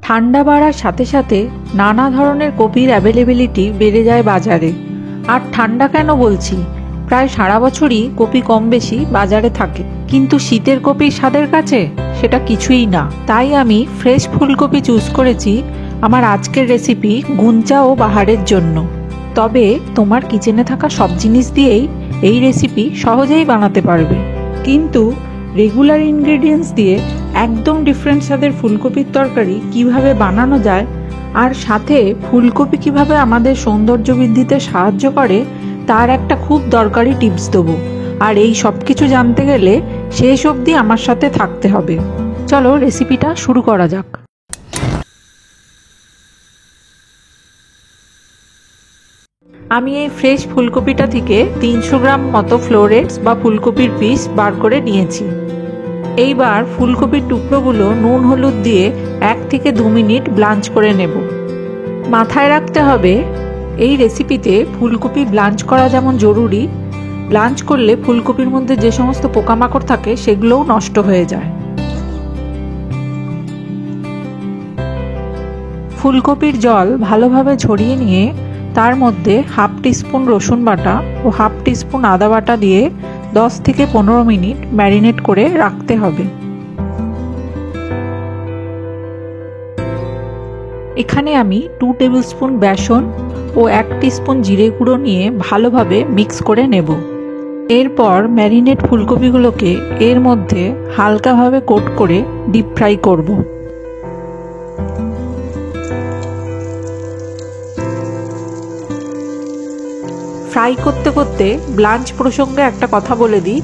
ঠান্ডা বাড়ার সাথে সাথে নানা ধরনের কপির অ্যাভেলেবিলিটি বেড়ে যায় বাজারে। আর ঠান্ডা কেন বলছি, প্রায় সারা বছরই কপি কম বেশি বাজারে থাকে, কিন্তু শীতের কপির স্বাদের কাছে সেটা কিছুই না। তাই আমি ফ্রেশ ফুলকপি চুজ করেছি আমার আজকের রেসিপি গুঞ্চা ও বাহারের জন্য। তবে তোমার কিচেনে থাকা সব জিনিস দিয়েই এই রেসিপি সহজেই বানাতে পারবে, কিন্তু রেগুলার ইনগ্রেডিয়েন্টস দিয়ে একদম ডিফারেন্ট স্বাদের ফুলকপির তরকারি কিভাবে বানানো যায়, আর সাথে ফুলকপি কিভাবে আমাদের সৌন্দর্য বৃদ্ধিতে সাহায্য করে তার একটা খুব দরকারি টিপস দেবো। আর এই সব কিছু জানতে গেলে শেষ অবধি আমার সাথে থাকতে হবে। চলো রেসিপিটা শুরু করা যাক। আমি এই ফ্রেশ ফুলকপিটা থেকে 300 গ্রাম মতো ফ্লোরেটস বা ফুলকপির পিস বার করে নিয়েছি। এইবার ফুলকপির টুকরোগুলো নুন হলুদ দিয়ে 1 থেকে 2 মিনিট ব্লাঞ্চ করে নেব। মাথায় রাখতে হবে এই রেসিপিতে ফুলকপি ব্লাঞ্চ করা যেমন জরুরি, ব্লাঞ্চ করলে ফুলকপির মধ্যে যে সমস্ত পোকামাকড় থাকে সেগুলোও নষ্ট হয়ে যায়। ফুলকপির জল ভালোভাবে ঝরিয়ে নিয়ে তার মধ্যে হাফ টিস্পুন রসুন বাটা ও হাফ টিস্পুন আদা বাটা দিয়ে 10 থেকে 15 মিনিট ম্যারিনেট করে রাখতে হবে। এখানে আমি 2 টেবিল স্পুন বেসন ও 1 টিস্পুন জিরে গুঁড়ো নিয়ে ভালোভাবে মিক্স করে নেব। এরপর ম্যারিনেট ফুলকপিগুলোকে এর মধ্যে হালকাভাবে কোট করে ডিপ ফ্রাই করব। ফ্রাই করতে করতে ব্লাঞ্চ প্রসঙ্গে একটা কথা বলে দিই,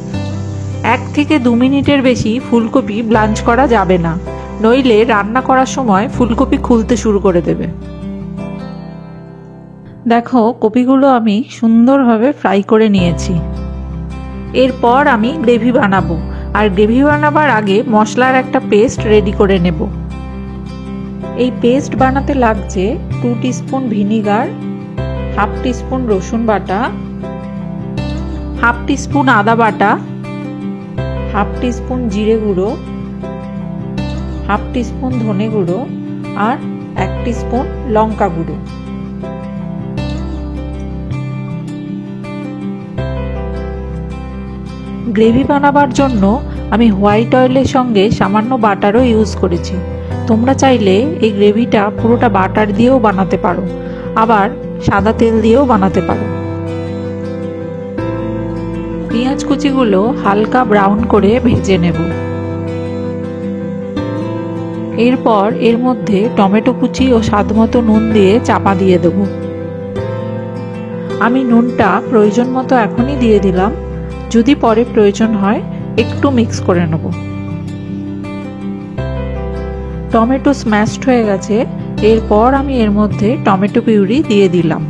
1 থেকে 2 মিনিটের বেশি ফুলকপি ব্লাঞ্চ করা যাবে না, নইলে রান্না করার সময় ফুলকপি খুলতে শুরু করে দেবে। দেখো কপিগুলো আমি সুন্দরভাবে ফ্রাই করে নিয়েছি। এরপর আমি গ্রেভি বানাবো, আর গ্রেভি বানাবার আগে মশলার একটা পেস্ট রেডি করে নেব। এই পেস্ট বানাতে লাগছে 2 টিস্পুন ভিনিগার, হাফ টিস্পুন রসুন বাটা, হাফ টিস্পুন আদা বাটা, হাফ টিস্পুন জিরে গুঁড়ো, হাফ টিস্পুন ধনে গুঁড়ো আর 1 টিস্পুন লঙ্কা গুঁড়ো। গ্রেভি বানাবার জন্য আমি হোয়াইট অয়েলের সঙ্গে সামান্য বাটারও ইউজ করেছি। তোমরা চাইলে এই গ্রেভিটা পুরোটা বাটার দিয়েও বানাতে পারো, আবার সাদা তেল দিয়েও বানাতে পারো। পেঁয়াজ কুচিগুলো হালকা ব্রাউন করে ভেজে নেব। এরপর এর মধ্যে টমেটো কুচি ও স্বাদমতো নুন দিয়ে চাপা দিয়ে দেব। আমি নুনটা প্রয়োজন মতো এখনই দিয়ে দিলাম, যদি পরে প্রয়োজন হয় একটু মিক্স করে নেব। টমেটো স্ম্যাশড হয়ে গেছে, এরপর আমি এর মধ্যে টমেটো পিউরি দিয়ে দিলাম।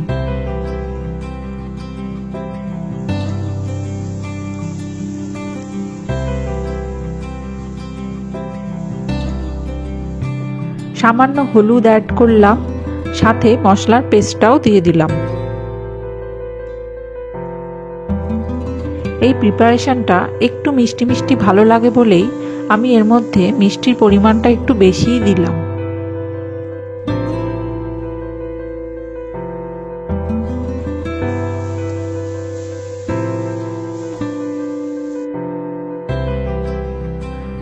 সামান্য হলুদ অ্যাড করলাম, সাথে মশলার পেস্টটাও দিয়ে দিলাম। এই প্রিপারেশনটা একটু মিষ্টি মিষ্টি ভালো লাগে বলেই আমি এর মধ্যে মিষ্টির পরিমাণটা একটু বেশিই দিলাম।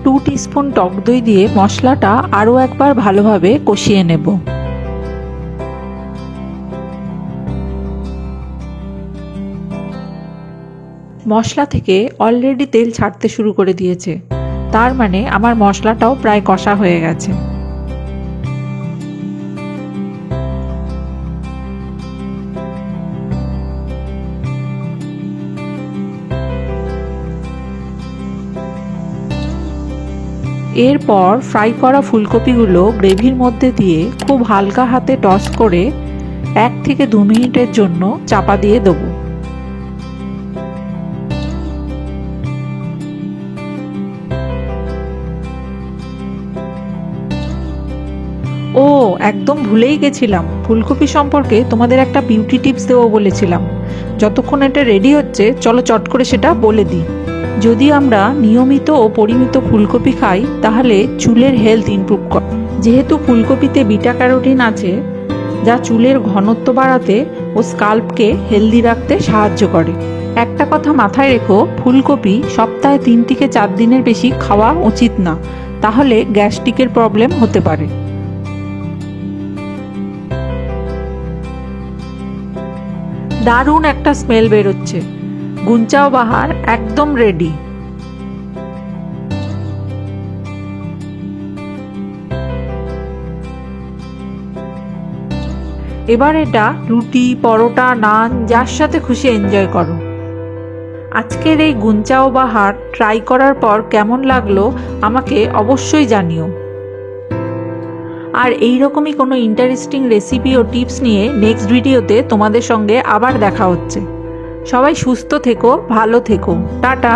টু টিস্পুন টক দই দিয়ে মশলাটা আরও একবার ভালোভাবে কষিয়ে নেব। মশলা থেকে অলরেডি তেল ছাড়তে শুরু করে দিয়েছে, তার মানে আমার মশলাটাও প্রায় কষা হয়ে গেছে। এরপর ফ্রাই করা ফুলকপিগুলো গ্রেভির মধ্যে দিয়ে খুব হালকা হাতে টস করে 1 থেকে 2 মিনিটের জন্য চাপা দিয়ে দেবো। ও একদম ভুলেই গেছিলাম, ফুলকপি সম্পর্কে তোমাদের একটা বিউটি টিপস দেবো বলেছিলাম। যতক্ষণ এটা রেডি হচ্ছে চলো চট করে সেটা বলে দিই। যদি আমরা নিয়মিত ও পরিমিত ফুলকপি খাই তাহলে চুলের হেলথ ইমপ্রুভ করে। যেহেতু ফুলকপিতে বিটা ক্যারোটিন আছে, যা চুলের ঘনত্ব বাড়াতে ও স্কাল্পকে হেলদি রাখতে সাহায্য করে। একটা কথা মাথায় রেখো, ফুলকপি সপ্তাহে 3 থেকে 4 দিনের বেশি খাওয়া উচিত না, তাহলে গ্যাস্ট্রিকের প্রবলেম হতে পারে। দারুণ একটা স্মেল বেরোচ্ছে, গুঞ্চাও বাহার একদম রেডি। এবার এটা রুটি, পরোটা, নান যার সাথে খুশি এনজয় করো। আজকের এই গুঞ্চাও বাহার ট্রাই করার পর কেমন লাগলো আমাকে অবশ্যই জানিও। আর এই রকমই কোনো ইন্টারেস্টিং রেসিপি ও টিপস নিয়ে নেক্সট ভিডিওতে তোমাদের সঙ্গে আবার দেখা হচ্ছে। সবাই সুস্থ থেকো, ভালো থেকো, টাটা।